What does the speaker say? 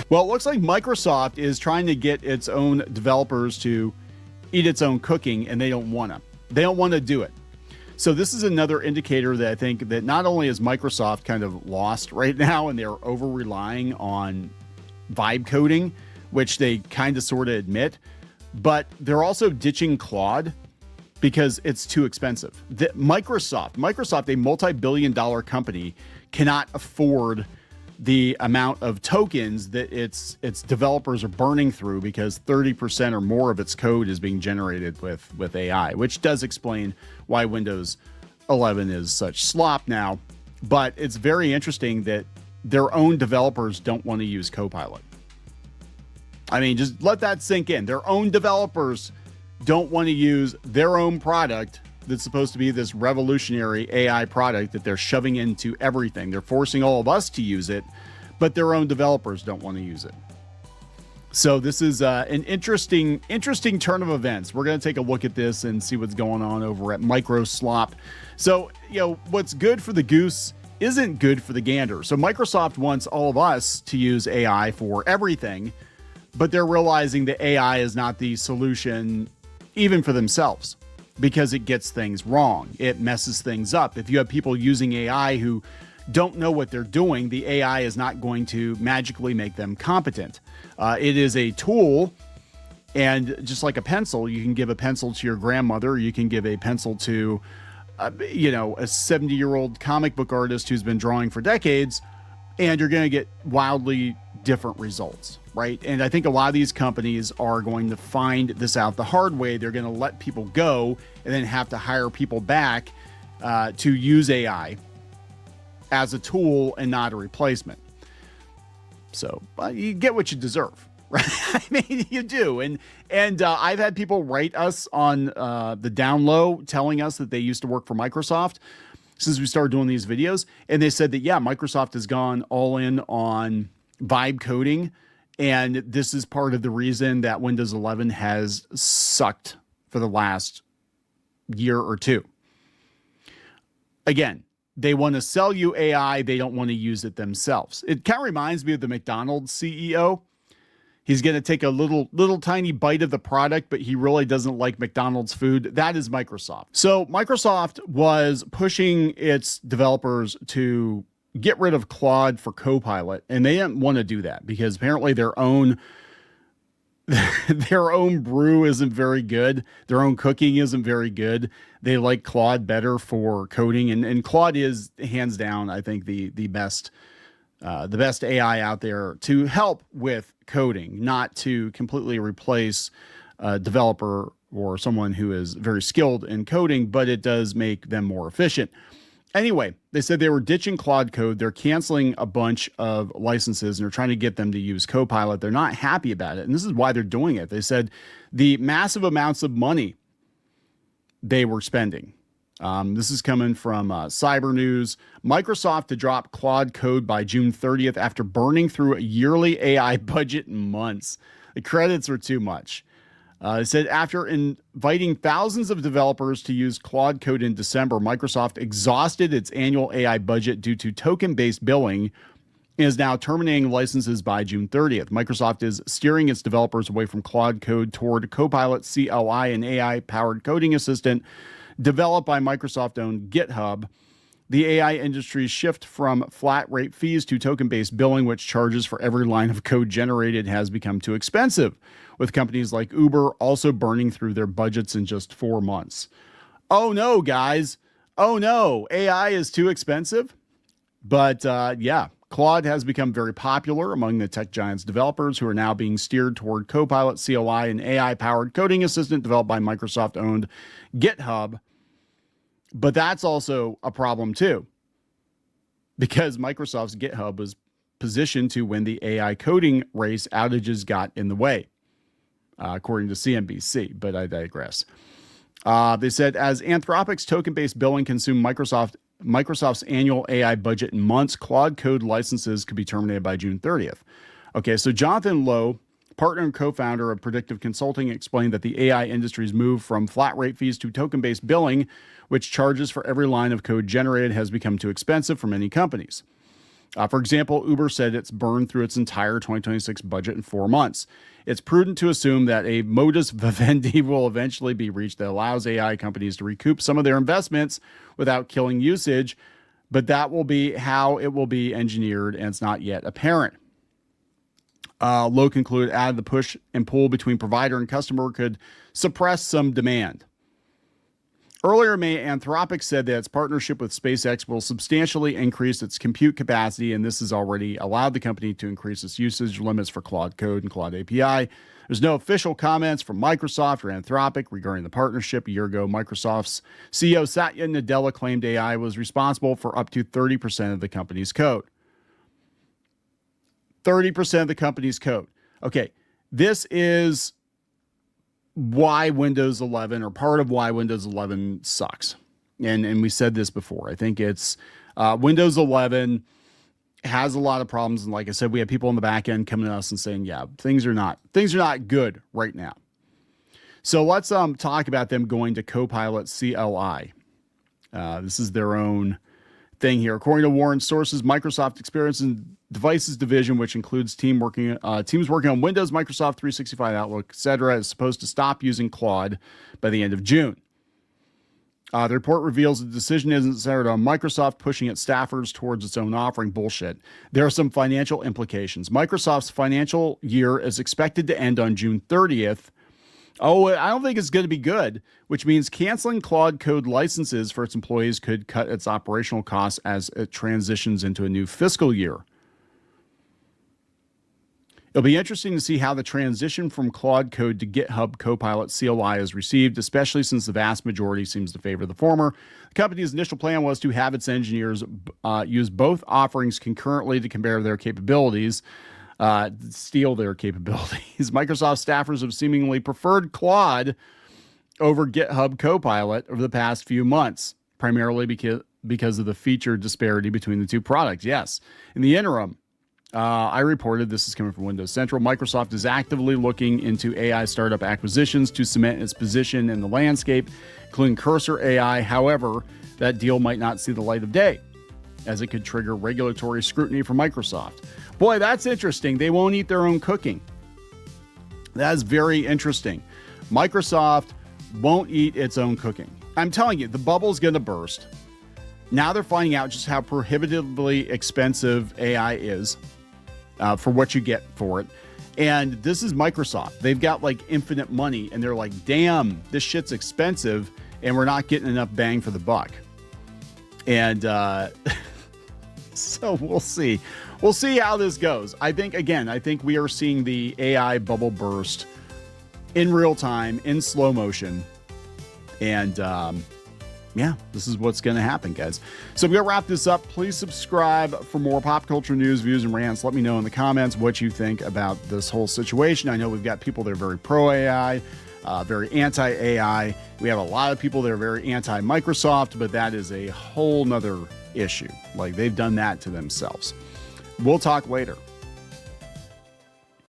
Well, it looks like Microsoft is trying to get its own developers to eat its own cooking, and they don't want to. They don't want to do it. So this is another indicator that I think that not only is Microsoft kind of lost right now, and they're over relying on vibe coding, which they kind of sort of admit, but they're also ditching Claude because it's too expensive. Microsoft, a multi-billion-dollar company, cannot afford the amount of tokens that its developers are burning through, because 30% or more of its code is being generated with AI, which does explain why Windows 11 is such slop now. But it's very interesting that their own developers don't want to use Copilot. I mean, just let that sink in. Their own developers don't want to use their own product that's supposed to be this revolutionary AI product that they're shoving into everything. They're forcing all of us to use it, but their own developers don't want to use it. So this is an interesting turn of events. We're going to take a look at this and see what's going on over at MicroSlop. So, what's good for the goose isn't good for the gander. So Microsoft wants all of us to use AI for everything, but they're realizing that AI is not the solution even for themselves, because it gets things wrong. It messes things up. If you have people using AI who don't know what they're doing, the AI is not going to magically make them competent. It is a tool, and just like a pencil, you can give a pencil to your grandmother, you can give a pencil to, a 70-year-old comic book artist who's been drawing for decades, and you're going to get wildly different results, right? And I think a lot of these companies are going to find this out the hard way. They're going to let people go and then have to hire people back to use AI as a tool and not a replacement. So you get what you deserve, right? I mean, you do. And I've had people write us on the down low telling us that they used to work for Microsoft since we started doing these videos. And they said that, yeah, Microsoft has gone all in on vibe coding, and this is part of the reason that Windows 11 has sucked for the last year or two. Again, they want to sell you AI. They don't want to use it themselves. It kind of reminds me of the McDonald's CEO. He's going to take a little tiny bite of the product, but he really doesn't like McDonald's food. That is Microsoft. So Microsoft was pushing its developers to get rid of Claude for Copilot, and they didn't want to do that because apparently their own brew isn't very good. Their own cooking isn't very good. They like Claude better for coding, and Claude is hands down, I think, the best AI out there to help with coding, not to completely replace a developer or someone who is very skilled in coding, but it does make them more efficient. Anyway, they said they were ditching Claude Code. They're canceling a bunch of licenses and they're trying to get them to use Copilot. They're not happy about it. And this is why they're doing it. They said the massive amounts of money they were spending. This is coming from Cyber News. Microsoft to drop Claude Code by June 30th after burning through a yearly AI budget in months. The credits were too much. It said after inviting thousands of developers to use Claude Code in December, Microsoft exhausted its annual AI budget due to token-based billing and is now terminating licenses by June 30th. Microsoft is steering its developers away from Claude Code toward Copilot CLI, an AI-powered coding assistant developed by Microsoft-owned GitHub. The AI industry's shift from flat rate fees to token-based billing, which charges for every line of code generated, has become too expensive, with companies like Uber also burning through their budgets in just 4 months. Oh no, guys. Oh no, AI is too expensive. But yeah, Claude has become very popular among the tech giants developers who are now being steered toward Copilot CLI, an AI-powered coding assistant developed by Microsoft-owned GitHub. But that's also a problem too, because Microsoft's GitHub was positioned to win the AI coding race. Outages got in the way, according to CNBC, but I digress. They said as Anthropic's token-based billing consumed Microsoft's annual AI budget in months, Claude Code licenses could be terminated by June 30th. Okay, so Jonathan Lowe, partner and co-founder of Predictive Consulting, explained that the AI industry's move from flat rate fees to token-based billing, which charges for every line of code generated, has become too expensive for many companies. For example, Uber said it's burned through its entire 2026 budget in 4 months. It's prudent to assume that a modus vivendi will eventually be reached that allows AI companies to recoup some of their investments without killing usage, but that will be how it will be engineered, and it's not yet apparent. Lowe concluded, added the push and pull between provider and customer could suppress some demand. Earlier in May, Anthropic said that its partnership with SpaceX will substantially increase its compute capacity, and this has already allowed the company to increase its usage limits for Claude Code and Claude API. There's no official comments from Microsoft or Anthropic regarding the partnership. A year ago, Microsoft's CEO Satya Nadella claimed AI was responsible for up to 30% of the company's code. 30% of the company's code. Okay, this is why Windows 11, or part of why Windows 11 sucks. And we said this before. I think it's Windows 11 has a lot of problems. And like I said, we have people on the back end coming to us and saying, yeah, things are not good right now. So let's talk about them going to Copilot CLI. This is their own thing here. According to Warren sources, Microsoft Experience and Devices division, which includes teams working on Windows, Microsoft 365, Outlook, etc., is supposed to stop using Claude by the end of June. The report reveals the decision isn't centered on Microsoft pushing its staffers towards its own offering. Bullshit. There are some financial implications. Microsoft's financial year is expected to end on June 30th. Oh, I don't think it's going to be good, which means canceling Claude Code licenses for its employees could cut its operational costs as it transitions into a new fiscal year. It'll be interesting to see how the transition from Claude Code to GitHub Copilot CLI is received, especially since the vast majority seems to favor the former. The company's initial plan was to have its engineers use both offerings concurrently to compare their capabilities, steal their capabilities. Microsoft staffers have seemingly preferred Claude over GitHub Copilot over the past few months, primarily because of the feature disparity between the two products. Yes. In the interim, I reported, this is coming from Windows Central, Microsoft is actively looking into AI startup acquisitions to cement its position in the landscape, including Cursor AI. However, that deal might not see the light of day, as it could trigger regulatory scrutiny from Microsoft. Boy, that's interesting. They won't eat their own cooking. That is very interesting. Microsoft won't eat its own cooking. I'm telling you, the bubble's going to burst. Now they're finding out just how prohibitively expensive AI is for what you get for it. And this is Microsoft. They've got like infinite money, and they're like, damn, this shit's expensive, and we're not getting enough bang for the buck. And so we'll see. We'll see how this goes. I think we are seeing the AI bubble burst in real time, in slow motion. And yeah, this is what's going to happen, guys. So we're going to wrap this up. Please subscribe for more pop culture news, views, and rants. Let me know in the comments what you think about this whole situation. I know we've got people that are very pro-AI, very anti-AI. We have a lot of people that are very anti-Microsoft, but that is a whole nother issue. Like, they've done that to themselves. We'll talk later.